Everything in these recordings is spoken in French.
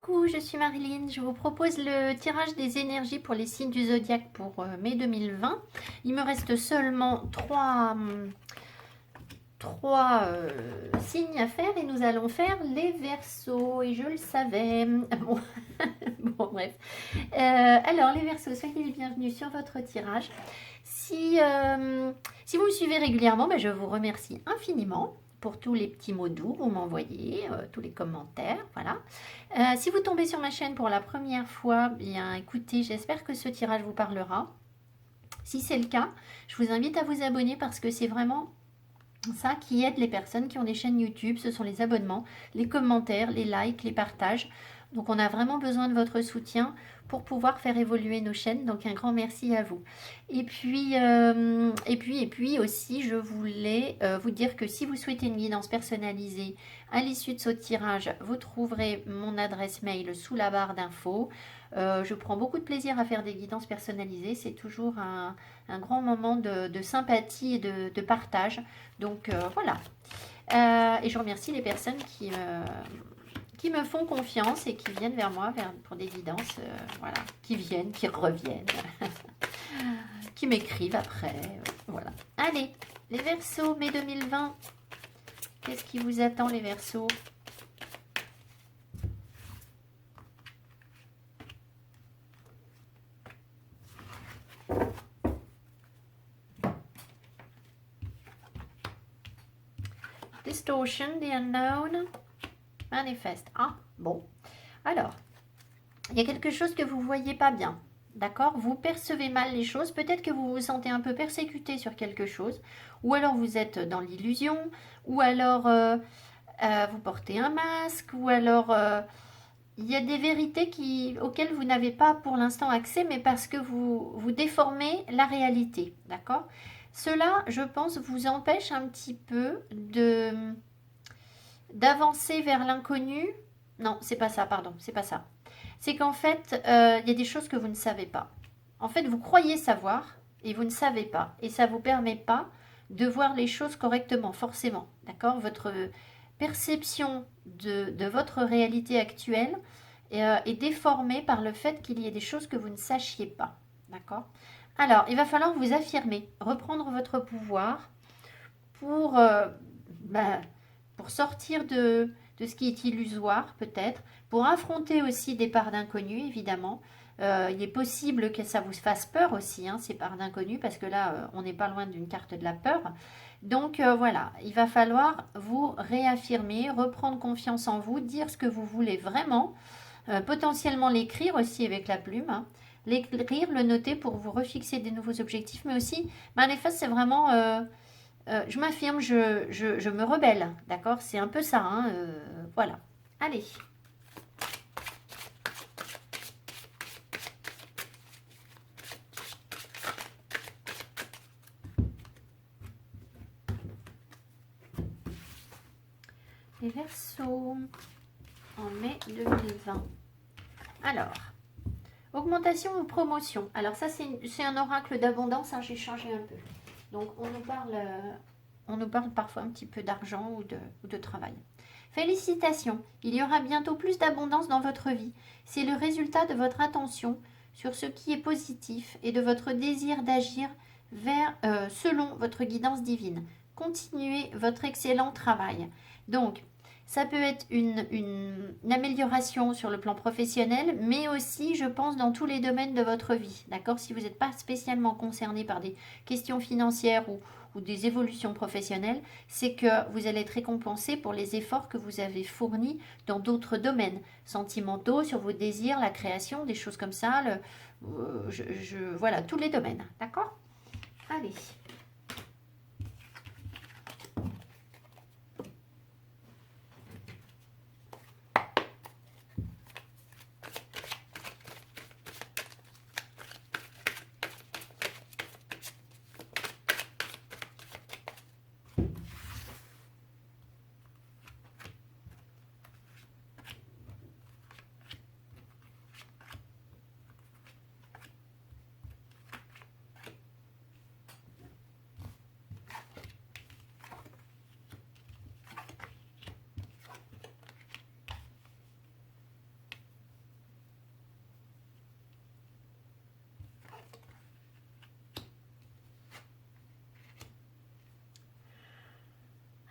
Coucou, je suis Marilyn. Je vous propose le tirage des énergies pour les signes du zodiaque pour mai 2020. Il me reste seulement trois signes à faire et nous allons faire les Verseaux. Et je le savais. Bon, bon bref. Alors les Verseaux, soyez les bienvenus sur votre tirage. Si vous me suivez régulièrement, ben, je vous remercie infiniment pour tous les petits mots doux que vous m'envoyez, tous les commentaires, voilà. Si vous tombez sur ma chaîne pour la première fois, bien écoutez, j'espère que ce tirage vous parlera. Si c'est le cas, je vous invite à vous abonner parce que c'est vraiment ça qui aide les personnes qui ont des chaînes YouTube. Ce sont les abonnements, les commentaires, les likes, les partages. Donc on a vraiment besoin de votre soutien pour pouvoir faire évoluer nos chaînes. Donc un grand merci à vous. Et puis aussi, je voulais vous dire que si vous souhaitez une guidance personnalisée à l'issue de ce tirage, vous trouverez mon adresse mail sous la barre d'infos. Je prends beaucoup de plaisir à faire des guidances personnalisées. C'est toujours un grand moment de sympathie et de partage. Donc voilà. Et je remercie les personnes qui me font confiance et qui viennent vers moi pour des guidances, voilà, qui viennent, qui reviennent, qui m'écrivent après, voilà. Allez, les Verseaux, mai 2020, qu'est-ce qui vous attend les Verseaux? Distortion, the unknown, manifeste. Ah, bon. Alors, il y a quelque chose que vous ne voyez pas bien, d'accord? Vous percevez mal les choses, peut-être que vous vous sentez un peu persécuté sur quelque chose, ou alors vous êtes dans l'illusion, ou alors vous portez un masque, ou alors il y a des vérités auxquelles vous n'avez pas pour l'instant accès, mais parce que vous déformez la réalité, d'accord? Cela, je pense, vous empêche un petit peu d'avancer vers l'inconnu. Non, c'est pas ça, pardon, c'est pas ça. C'est qu'en fait, il y a des choses que vous ne savez pas. En fait, vous croyez savoir et vous ne savez pas. Et ça ne vous permet pas de voir les choses correctement, forcément. D'accord? Votre perception de votre réalité actuelle est déformée par le fait qu'il y ait des choses que vous ne sachiez pas. D'accord? Alors, il va falloir vous affirmer, reprendre votre pouvoir pour, bah, pour sortir de ce qui est illusoire, peut-être, pour affronter aussi des parts d'inconnu, évidemment. Il est possible que ça vous fasse peur aussi, hein, ces parts d'inconnu, parce que là, on n'est pas loin d'une carte de la peur. Donc voilà, il va falloir vous réaffirmer, reprendre confiance en vous, dire ce que vous voulez vraiment, potentiellement l'écrire aussi avec la plume, hein. L'écrire, le noter pour vous refixer des nouveaux objectifs, mais aussi, manifeste, c'est vraiment je m'affirme, je me rebelle, d'accord? C'est un peu ça, hein, voilà. Allez. Les Verseaux en mai 2020. Alors, augmentation ou promotion. Alors ça, c'est un oracle d'abondance, hein, j'ai changé un peu. Donc, on nous parle parfois un petit peu d'argent ou de travail. Félicitations, il y aura bientôt plus d'abondance dans votre vie. C'est le résultat de votre attention sur ce qui est positif et de votre désir d'agir selon votre guidance divine. Continuez votre excellent travail. Donc, ça peut être une amélioration sur le plan professionnel, mais aussi, je pense, dans tous les domaines de votre vie. D'accord? Si vous n'êtes pas spécialement concerné par des questions financières ou des évolutions professionnelles, c'est que vous allez être récompensé pour les efforts que vous avez fournis dans d'autres domaines, sentimentaux, sur vos désirs, la création, des choses comme ça. Voilà, tous les domaines. D'accord? Allez.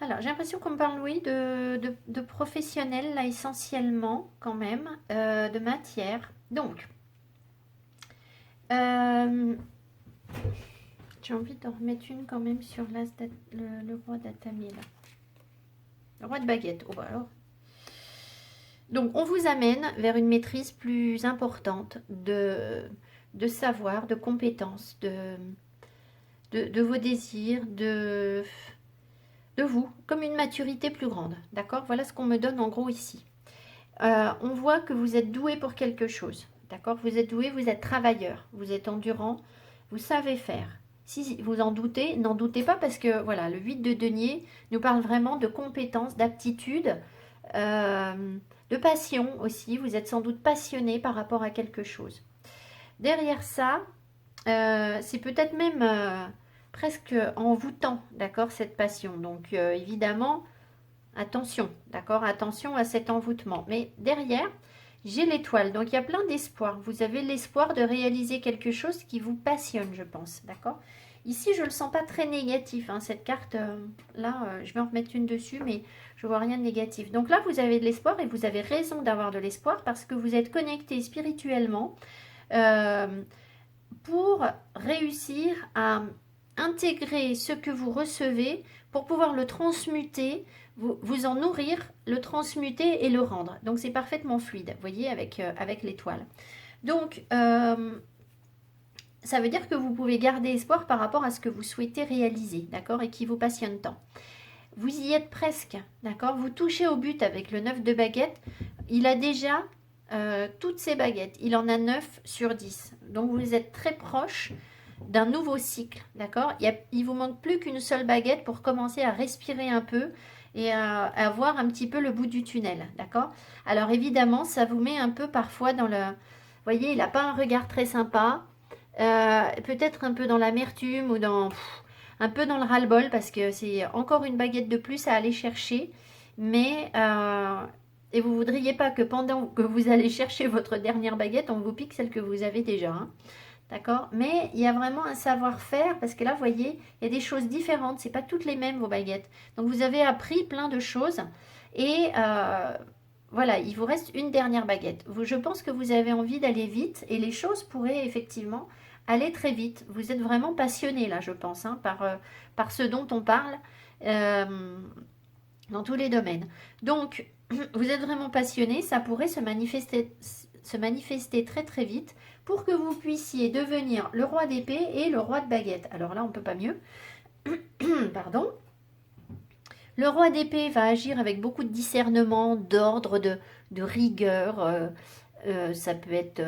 Alors, j'ai l'impression qu'on me parle, oui, de professionnels, là, essentiellement, quand même, de matière. Donc, euh, j'ai envie d'en remettre une quand même sur le roi d'Atami, là. Le roi de baguette. Oh, bah alors. Donc, on vous amène vers une maîtrise plus importante de savoir, de compétences, de vos désirs, de vous, comme une maturité plus grande. D'accord? Voilà ce qu'on me donne en gros ici. On voit que vous êtes doué pour quelque chose. D'accord? Vous êtes doué, vous êtes travailleur, vous êtes endurant, vous savez faire. Si vous en doutez, n'en doutez pas parce que voilà, le 8 de denier nous parle vraiment de compétences, d'aptitude, de passion aussi. Vous êtes sans doute passionné par rapport à quelque chose. Derrière ça, c'est peut-être même presque envoûtant, d'accord, cette passion. Donc évidemment, attention, d'accord, attention à cet envoûtement. Mais derrière, j'ai l'étoile, donc il y a plein d'espoir. Vous avez l'espoir de réaliser quelque chose qui vous passionne, je pense, d'accord. Ici, je ne le sens pas très négatif, hein, cette carte, là, je vais en remettre une dessus, mais je vois rien de négatif. Donc là, vous avez de l'espoir et vous avez raison d'avoir de l'espoir parce que vous êtes connecté spirituellement pour réussir à intégrer ce que vous recevez pour pouvoir le transmuter, vous en nourrir, le transmuter et le rendre. Donc c'est parfaitement fluide, vous voyez, avec l'étoile. Donc ça veut dire que vous pouvez garder espoir par rapport à ce que vous souhaitez réaliser, d'accord, et qui vous passionne tant. Vous y êtes presque, d'accord, vous touchez au but avec le 9 de baguette. Il a déjà toutes ses baguettes, il en a 9 sur 10. Donc vous êtes très proche d'un nouveau cycle, d'accord. Il vous manque plus qu'une seule baguette pour commencer à respirer un peu et à voir un petit peu le bout du tunnel, d'accord. Alors évidemment, ça vous met un peu parfois dans le... Vous voyez, il n'a pas un regard très sympa, peut-être un peu dans l'amertume ou dans... un peu dans le ras-le-bol parce que c'est encore une baguette de plus à aller chercher, mais... et vous ne voudriez pas que pendant que vous allez chercher votre dernière baguette, on vous pique celle que vous avez déjà, hein. D'accord? Mais il y a vraiment un savoir-faire parce que là, vous voyez, il y a des choses différentes. Ce n'est pas toutes les mêmes, vos baguettes. Donc, vous avez appris plein de choses. Et voilà, il vous reste une dernière baguette. Je pense que vous avez envie d'aller vite et les choses pourraient effectivement aller très vite. Vous êtes vraiment passionné là, je pense, hein, par ce dont on parle dans tous les domaines. Donc, vous êtes vraiment passionné. Ça pourrait se manifester très très vite pour que vous puissiez devenir le roi d'épée et le roi de baguette. Alors là, on ne peut pas mieux. Pardon. Le roi d'épée va agir avec beaucoup de discernement, d'ordre, de rigueur. Ça peut être...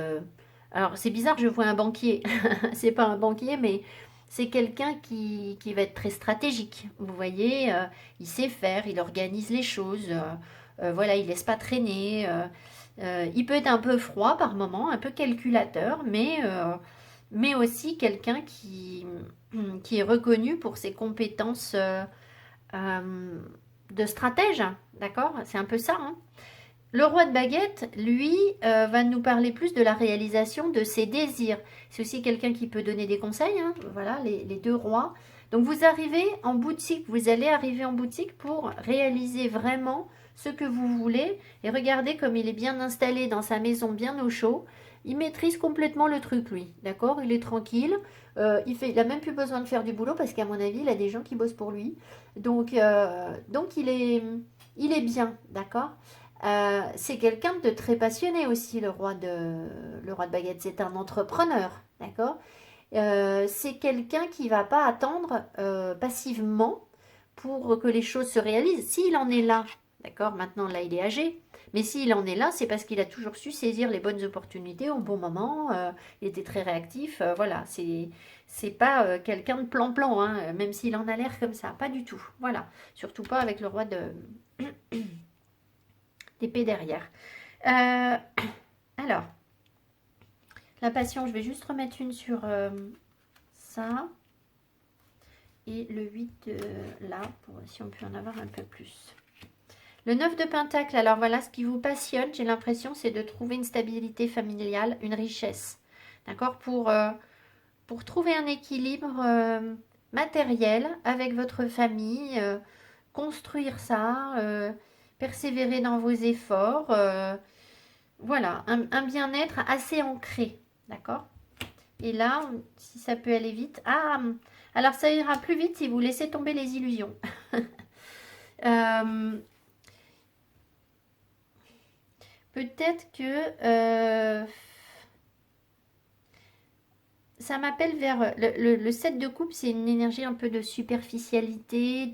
Alors, c'est bizarre, je vois un banquier. C'est pas un banquier, mais c'est quelqu'un qui va être très stratégique. Vous voyez, il sait faire, il organise les choses. Voilà, il laisse pas traîner. Il peut être un peu froid par moment, un peu calculateur, mais aussi quelqu'un qui est reconnu pour ses compétences de stratège, d'accord? C'est un peu ça, hein. Le roi de baguette, lui, va nous parler plus de la réalisation de ses désirs. C'est aussi quelqu'un qui peut donner des conseils, hein. Voilà, les deux rois. Donc vous arrivez en boutique, vous allez arriver en boutique pour réaliser vraiment ce que vous voulez. Et regardez comme il est bien installé dans sa maison, bien au chaud. Il maîtrise complètement le truc, lui. D'accord? Il est tranquille. Il n'a même plus besoin de faire du boulot parce qu'à mon avis, il a des gens qui bossent pour lui. Donc il est bien. D'accord? C'est quelqu'un de très passionné aussi, le roi de baguette. C'est un entrepreneur. D'accord? C'est quelqu'un qui ne va pas attendre passivement pour que les choses se réalisent. S'il en est là, d'accord, maintenant là il est âgé, mais s'il en est là, c'est parce qu'il a toujours su saisir les bonnes opportunités au bon moment, il était très réactif, voilà, c'est pas quelqu'un de plan-plan, hein, même s'il en a l'air comme ça, pas du tout, voilà, surtout pas avec le roi d'épée derrière. Alors, la passion, je vais juste remettre une sur ça. Et le 8 là, si on peut en avoir un peu plus. Le 9 de Pentacle, alors voilà, ce qui vous passionne, j'ai l'impression, c'est de trouver une stabilité familiale, une richesse. D'accord? Pour trouver un équilibre matériel avec votre famille, construire ça, persévérer dans vos efforts. Voilà, un bien-être assez ancré, d'accord? Et là, si ça peut aller vite. Ah, alors ça ira plus vite si vous laissez tomber les illusions. Euh, peut-être que ça m'appelle vers le 7 de coupe, c'est une énergie un peu de superficialité,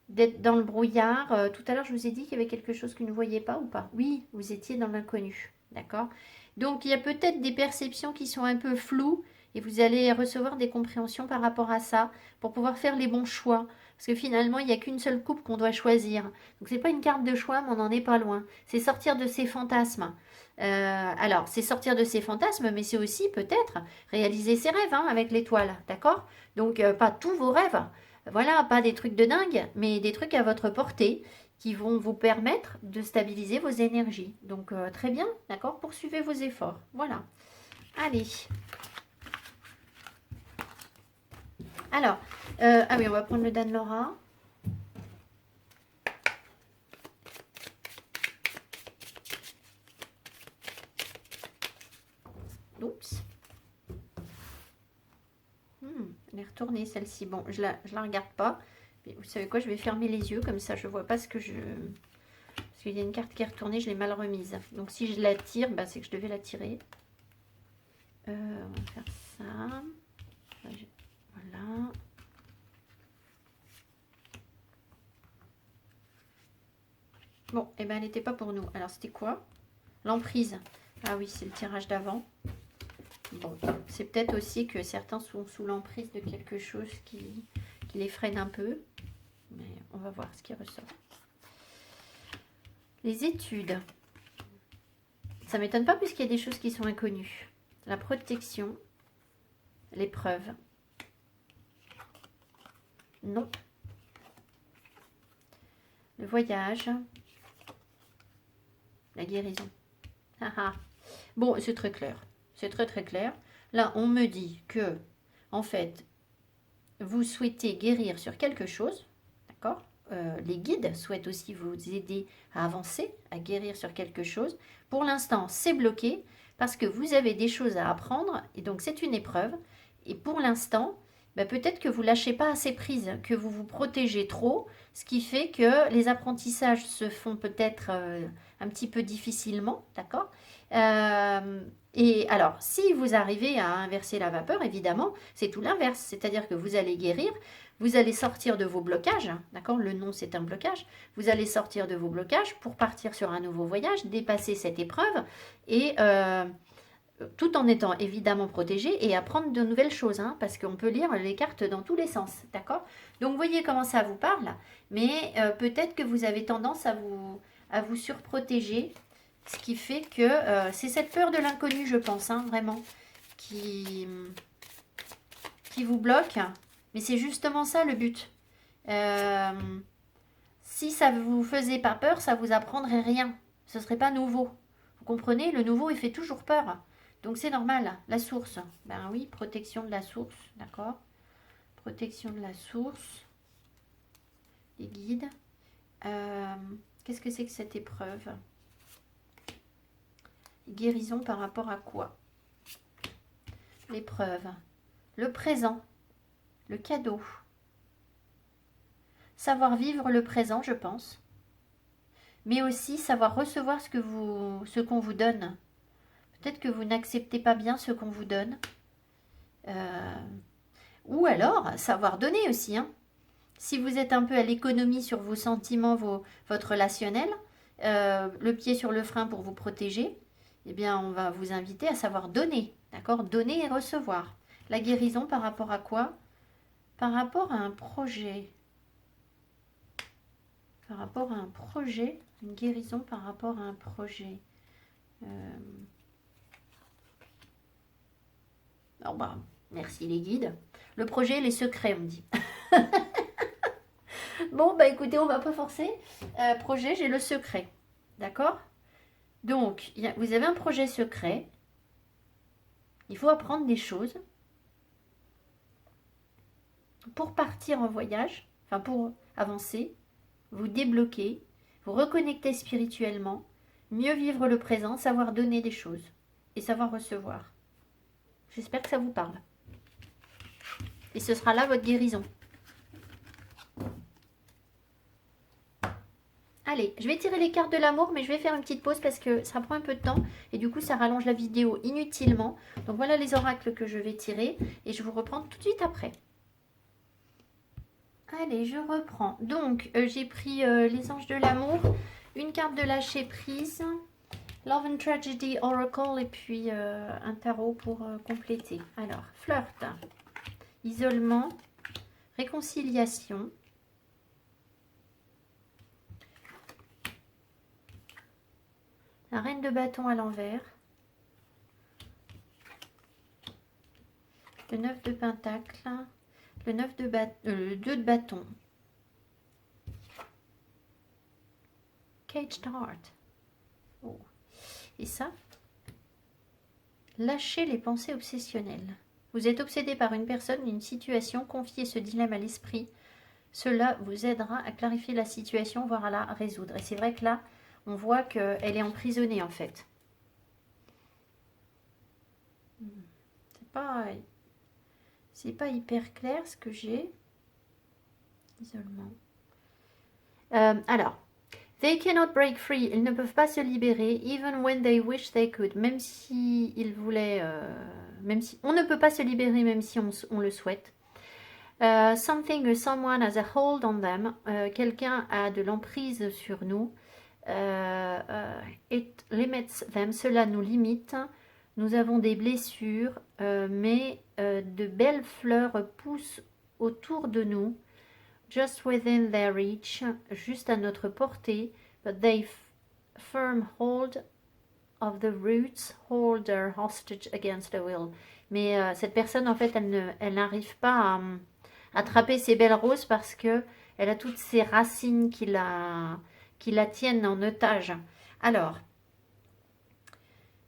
d'être dans le brouillard. Tout à l'heure, je vous ai dit qu'il y avait quelque chose que vous ne voyez pas ou pas? Oui, vous étiez dans l'inconnu, d'accord? Donc, il y a peut-être des perceptions qui sont un peu floues et vous allez recevoir des compréhensions par rapport à ça pour pouvoir faire les bons choix. Parce que finalement, il n'y a qu'une seule coupe qu'on doit choisir. Donc, c'est pas une carte de choix, mais on n'en est pas loin. C'est sortir de ses fantasmes. Alors, c'est sortir de ses fantasmes, mais c'est aussi peut-être réaliser ses rêves hein, avec l'étoile, d'accord? Donc, pas tous vos rêves. Voilà, pas des trucs de dingue, mais des trucs à votre portée qui vont vous permettre de stabiliser vos énergies. Donc, très bien, d'accord? Poursuivez vos efforts. Voilà. Allez. Alors, ah oui, on va prendre le Dan Laura. Oups. Elle est retournée celle-ci. Bon, je la regarde pas. Mais vous savez quoi, je vais fermer les yeux, comme ça je vois pas ce que je... Parce qu'il y a une carte qui est retournée, je l'ai mal remise. Donc si je la tire, bah, c'est que je devais la tirer. On va faire ça. Voilà. Bon, et ben elle n'était pas pour nous. Alors c'était quoi? L'emprise. Ah oui, c'est le tirage d'avant. Bon, c'est peut-être aussi que certains sont sous l'emprise de quelque chose qui les freine un peu. Mais on va voir ce qui ressort. Les études. Ça ne m'étonne pas puisqu'il y a des choses qui sont inconnues. La protection. L'épreuve. Non. Le voyage. La guérison. Bon, c'est très clair. C'est très très clair. Là, on me dit que, en fait, vous souhaitez guérir sur quelque chose. D'accord? Les guides souhaitent aussi vous aider à avancer, à guérir sur quelque chose. Pour l'instant, c'est bloqué parce que vous avez des choses à apprendre et donc c'est une épreuve. Et pour l'instant, bah, peut-être que vous lâchez pas assez prise, que vous vous protégez trop, ce qui fait que les apprentissages se font peut-être un petit peu difficilement, d'accord? Et alors, si vous arrivez à inverser la vapeur, évidemment, c'est tout l'inverse, c'est-à-dire que vous allez guérir, vous allez sortir de vos blocages, d'accord? Le non, c'est un blocage. Vous allez sortir de vos blocages pour partir sur un nouveau voyage, dépasser cette épreuve et tout en étant évidemment protégé et apprendre de nouvelles choses, hein, parce qu'on peut lire les cartes dans tous les sens, d'accord? Donc, voyez comment ça vous parle, mais peut-être que vous avez tendance à vous surprotéger, ce qui fait que c'est cette peur de l'inconnu, je pense, hein, vraiment, qui vous bloque. Mais c'est justement ça le but. Si ça vous faisait pas peur, ça vous apprendrait rien. Ce serait pas nouveau. Vous comprenez? Le nouveau, il fait toujours peur. Donc c'est normal. La source. Ben oui, protection de la source. D'accord? Protection de la source. Les guides. Qu'est-ce que c'est que cette épreuve? Guérison par rapport à quoi? L'épreuve. Le présent. Le cadeau. Savoir vivre le présent, je pense. Mais aussi savoir recevoir ce qu'on vous donne. Peut-être que vous n'acceptez pas bien ce qu'on vous donne. Ou alors, savoir donner aussi. Hein. Si vous êtes un peu à l'économie sur vos sentiments, votre relationnel, le pied sur le frein pour vous protéger, eh bien, on va vous inviter à savoir donner. D'accord? Donner et recevoir. La guérison par rapport à quoi? Par rapport à un projet. Par rapport à un projet. Une guérison par rapport à un projet. Oh bah, merci les guides. Le projet, les secrets, on me dit. Bon, bah écoutez, on va pas forcer. Projet, j'ai le secret. D'accord? Donc, vous avez un projet secret. Il faut apprendre des choses pour partir en voyage. Enfin, pour avancer, vous débloquer, vous reconnecter spirituellement, mieux vivre le présent, savoir donner des choses et savoir recevoir. J'espère que ça vous parle. Et ce sera là votre guérison. Allez, je vais tirer les cartes de l'amour, mais je vais faire une petite pause parce que ça prend un peu de temps. Et du coup, ça rallonge la vidéo inutilement. Donc voilà les oracles que je vais tirer. Et je vous reprends tout de suite après. Allez, je reprends. Donc, j'ai pris les anges de l'amour, une carte de lâcher prise, Love and Tragedy Oracle et puis un tarot pour compléter. Alors, flirt, isolement, réconciliation, la reine de bâton à l'envers, le 9 de pentacle, le 9 de le 2 de bâton, Caged Heart. Oh. Et ça, lâchez les pensées obsessionnelles. Vous êtes obsédé par une personne, une situation, confiez ce dilemme à l'esprit. Cela vous aidera à clarifier la situation, voire à la résoudre. Et c'est vrai que là, on voit qu'elle est emprisonnée en fait. C'est pas hyper clair ce que j'ai. Isolement. Alors, they cannot break free. Ils ne peuvent pas se libérer, even when they wish they could. Même si ils voulaient, même si on ne peut pas se libérer, même si on le souhaite. Something or someone has a hold on them. Quelqu'un a de l'emprise sur nous. It limits them. Cela nous limite. Nous avons des blessures, mais de belles fleurs poussent autour de nous. Just within their reach, juste à notre portée. But they firm hold of the roots, hold their hostage against the will. Mais cette personne, en fait, elle n'arrive pas à attraper ces belles roses parce que elle a toutes ces racines qui la tiennent en otage. Alors,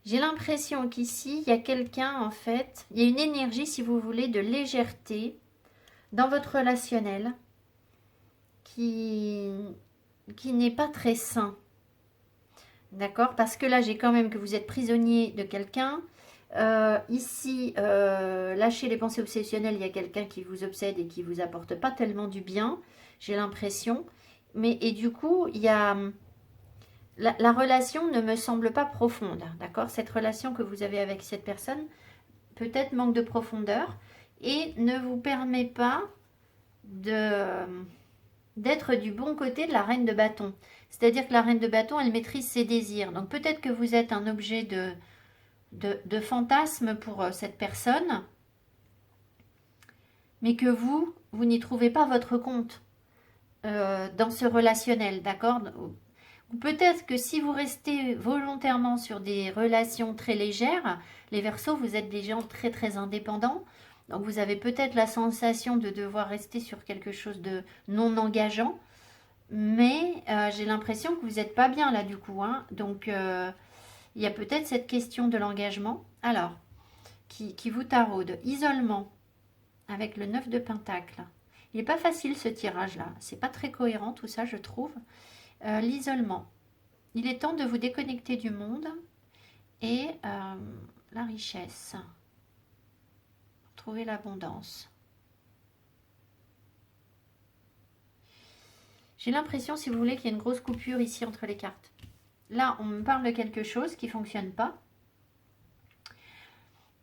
j'ai l'impression qu'ici, il y a quelqu'un, en fait, il y a une énergie, si vous voulez, de légèreté dans votre relationnel qui n'est pas très sain. D'accord? Parce que là, j'ai quand même que vous êtes prisonnier de quelqu'un. Ici, lâchez les pensées obsessionnelles, il y a quelqu'un qui vous obsède et qui vous apporte pas tellement du bien, j'ai l'impression. Et du coup, il y a... La relation ne me semble pas profonde, d'accord? Cette relation que vous avez avec cette personne, peut-être manque de profondeur et ne vous permet pas d'être du bon côté de la reine de bâton. C'est-à-dire que la reine de bâton, elle maîtrise ses désirs. Donc peut-être que vous êtes un objet de fantasme pour cette personne, mais que vous n'y trouvez pas votre compte dans ce relationnel, d'accord? Ou peut-être que si vous restez volontairement sur des relations très légères, les Verseaux, vous êtes des gens très très indépendants, donc vous avez peut-être la sensation de devoir rester sur quelque chose de non engageant, mais j'ai l'impression que vous n'êtes pas bien là du coup, hein. Donc il y a peut-être cette question de l'engagement. Alors, qui vous taraude. Isolement, avec le 9 de pentacle. Il n'est pas facile ce tirage-là. C'est pas très cohérent tout ça, je trouve. L'isolement. Il est temps de vous déconnecter du monde. Et la richesse. Trouver l'abondance. J'ai l'impression, si vous voulez, qu'il y a une grosse coupure ici entre les cartes. Là, on me parle de quelque chose qui ne fonctionne pas.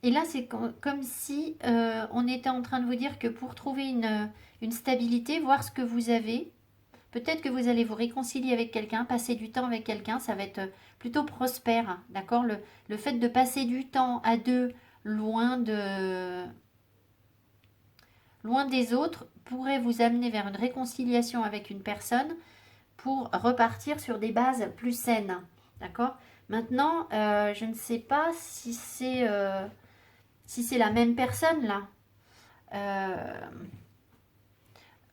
Et là, c'est comme si on était en train de vous dire que pour trouver une stabilité, voir ce que vous avez, peut-être que vous allez vous réconcilier avec quelqu'un, passer du temps avec quelqu'un, ça va être plutôt prospère, d'accord? Le fait de passer du temps à deux, loin des autres, pourrait vous amener vers une réconciliation avec une personne pour repartir sur des bases plus saines, d'accord? Maintenant, je ne sais pas si c'est la même personne là.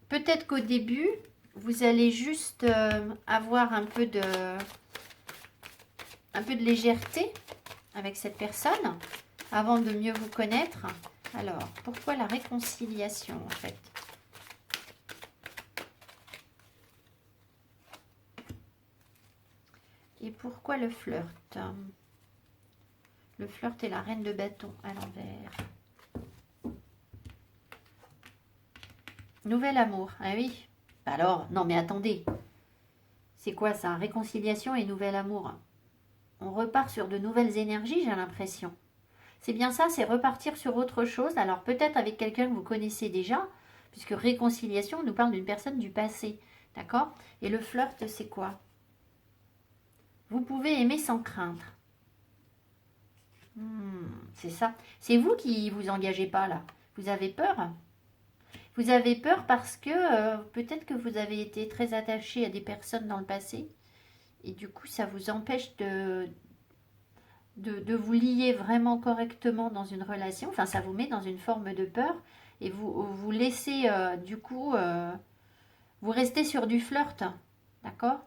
Peut-être qu'au début, vous allez juste avoir un peu de légèreté avec cette personne avant de mieux vous connaître. Alors, pourquoi la réconciliation en fait? pourquoi le flirt? Le flirt est la reine de bâton à l'envers. Nouvel amour. Ah oui. Alors, non mais attendez. C'est quoi ça? Réconciliation et nouvel amour. On repart sur de nouvelles énergies, j'ai l'impression. C'est bien ça, c'est repartir sur autre chose. Alors peut-être avec quelqu'un que vous connaissez déjà, puisque réconciliation, on nous parle d'une personne du passé. D'accord? Et le flirt, c'est quoi? Vous pouvez aimer sans craindre. C'est ça. C'est vous qui vous engagez pas là. Vous avez peur. Vous avez peur parce que peut-être que vous avez été très attaché à des personnes dans le passé. Et du coup, ça vous empêche de vous lier vraiment correctement dans une relation. Enfin, ça vous met dans une forme de peur. Et vous laissez, du coup, vous restez sur du flirt. D'accord?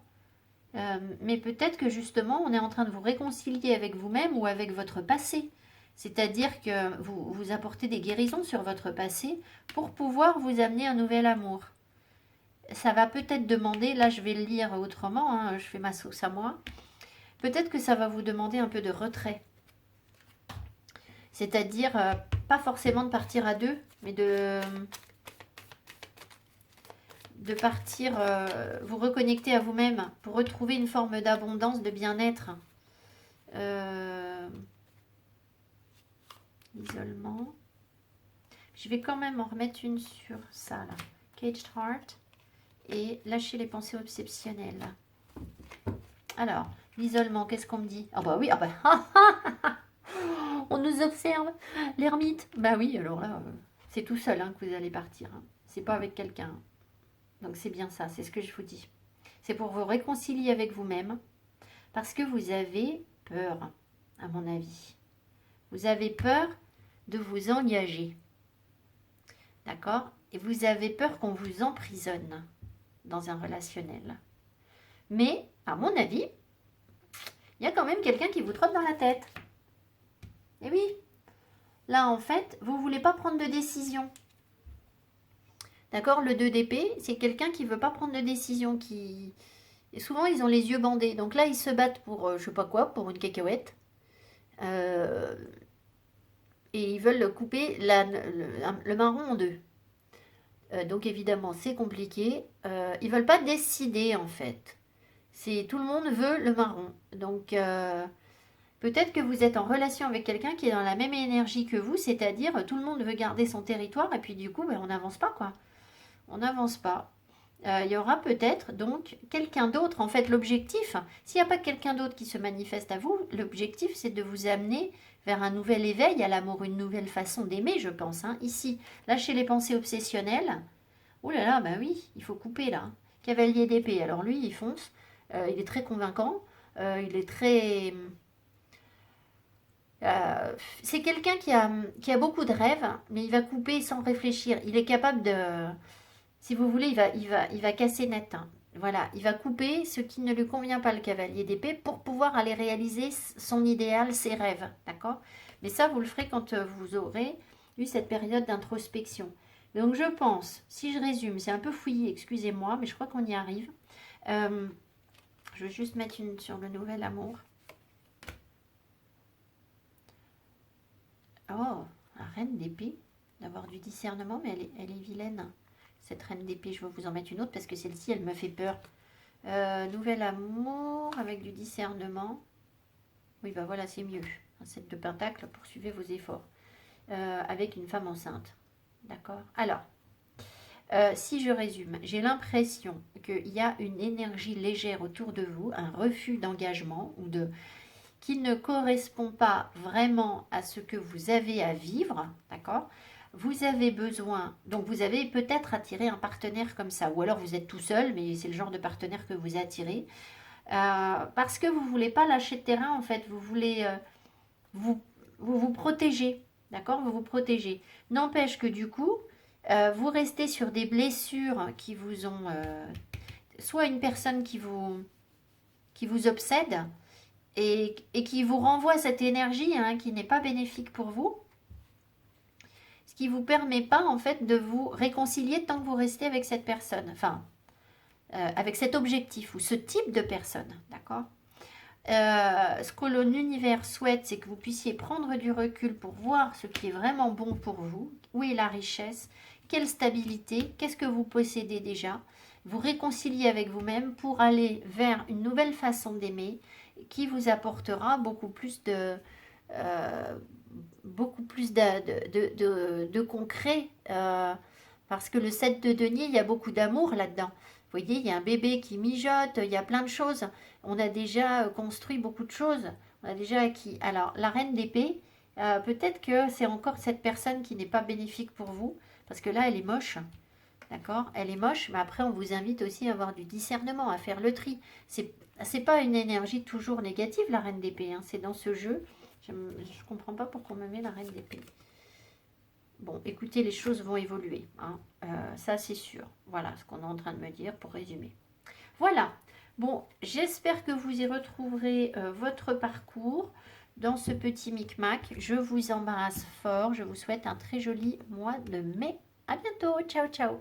Mais peut-être que justement, on est en train de vous réconcilier avec vous-même ou avec votre passé. C'est-à-dire que vous apportez des guérisons sur votre passé pour pouvoir vous amener un nouvel amour. Ça va peut-être demander, là je vais le lire autrement, hein, je fais ma sauce à moi. Peut-être que ça va vous demander un peu de retrait. C'est-à-dire, pas forcément de partir à deux, mais de partir, vous reconnecter à vous-même pour retrouver une forme d'abondance, de bien-être. Isolement. Je vais quand même en remettre une sur ça, là. Caged Heart. Et lâcher les pensées obsessionnelles. Alors, l'isolement, qu'est-ce qu'on me dit? Ah bah oui, ah bah on nous observe, l'ermite. Bah oui, alors là, c'est tout seul hein, que vous allez partir. Hein. C'est pas avec quelqu'un. Donc c'est bien ça, c'est ce que je vous dis. C'est pour vous réconcilier avec vous-même. Parce que vous avez peur, à mon avis. Vous avez peur de vous engager. D'accord? Et vous avez peur qu'on vous emprisonne dans un relationnel. Mais, à mon avis, il y a quand même quelqu'un qui vous trotte dans la tête. Et oui, là en fait, vous ne voulez pas prendre de décision. D'accord? Le 2 d'épée, c'est quelqu'un qui ne veut pas prendre de décision. Et souvent, ils ont les yeux bandés. Donc là, ils se battent pour, je sais pas quoi, pour une cacahuète. Et ils veulent couper le marron en deux. Donc évidemment, c'est compliqué. Ils ne veulent pas décider en fait. Tout le monde veut le marron. Donc peut-être que vous êtes en relation avec quelqu'un qui est dans la même énergie que vous, c'est-à-dire tout le monde veut garder son territoire et puis du coup, on n'avance pas quoi. On n'avance pas. Il y aura peut-être donc quelqu'un d'autre. En fait, l'objectif, s'il n'y a pas quelqu'un d'autre qui se manifeste à vous, l'objectif c'est de vous amener vers un nouvel éveil à l'amour, une nouvelle façon d'aimer, je pense. Hein. Ici, lâcher les pensées obsessionnelles. Ouh là là, bah oui, il faut couper là. Cavalier d'épée, alors lui, il fonce. Il est très convaincant. Il est très... c'est quelqu'un qui a beaucoup de rêves, mais il va couper sans réfléchir. Il est capable de... Si vous voulez, il va casser net. Hein. Voilà, il va couper ce qui ne lui convient pas, le cavalier d'épée, pour pouvoir aller réaliser son idéal, ses rêves. D'accord? Mais ça, vous le ferez quand vous aurez eu cette période d'introspection. Donc je pense, si je résume, c'est un peu fouillis, excusez-moi, mais je crois qu'on y arrive. Je vais juste mettre une sur le nouvel amour. Oh, la reine d'épée, d'avoir du discernement, mais elle est vilaine. Cette reine d'épée, je vais vous en mettre une autre parce que celle-ci, elle me fait peur. Nouvel amour avec du discernement. Oui, bah voilà, c'est mieux. Un 7 de pentacle, poursuivez vos efforts. Avec une femme enceinte. D'accord? Alors, si je résume, j'ai l'impression qu'il y a une énergie légère autour de vous, un refus d'engagement ou qui ne correspond pas vraiment à ce que vous avez à vivre, d'accord? Vous avez besoin, donc vous avez peut-être attiré un partenaire comme ça, ou alors vous êtes tout seul, mais c'est le genre de partenaire que vous attirez, parce que vous ne voulez pas lâcher de terrain, en fait, vous voulez vous protéger, d'accord? Vous vous protégez. N'empêche que du coup, vous restez sur des blessures qui vous ont... soit une personne qui vous obsède et qui vous renvoie cette énergie hein, qui n'est pas bénéfique pour vous, ce qui ne vous permet pas en fait de vous réconcilier tant que vous restez avec cette personne, enfin, avec cet objectif ou ce type de personne, d'accord? Ce que l'univers souhaite, c'est que vous puissiez prendre du recul pour voir ce qui est vraiment bon pour vous. Où est la richesse? Quelle stabilité? Qu'est-ce que vous possédez déjà? Vous réconcilier avec vous-même pour aller vers une nouvelle façon d'aimer qui vous apportera beaucoup plus de concret. Parce que le 7 de denier, il y a beaucoup d'amour là-dedans. Vous voyez, il y a un bébé qui mijote, il y a plein de choses. On a déjà construit beaucoup de choses. On a déjà acquis. Alors, la reine d'épée, peut-être que c'est encore cette personne qui n'est pas bénéfique pour vous. Parce que là, elle est moche. D'accord? Elle est moche, mais après, on vous invite aussi à avoir du discernement, à faire le tri. C'est pas une énergie toujours négative, la reine d'épée. Hein. C'est dans ce jeu. Je ne comprends pas pourquoi on me met la reine d'épée. Bon, écoutez, les choses vont évoluer. Hein. Ça, c'est sûr. Voilà ce qu'on est en train de me dire pour résumer. Voilà. Bon, j'espère que vous y retrouverez votre parcours dans ce petit micmac. Je vous embrasse fort. Je vous souhaite un très joli mois de mai. À bientôt. Ciao, ciao.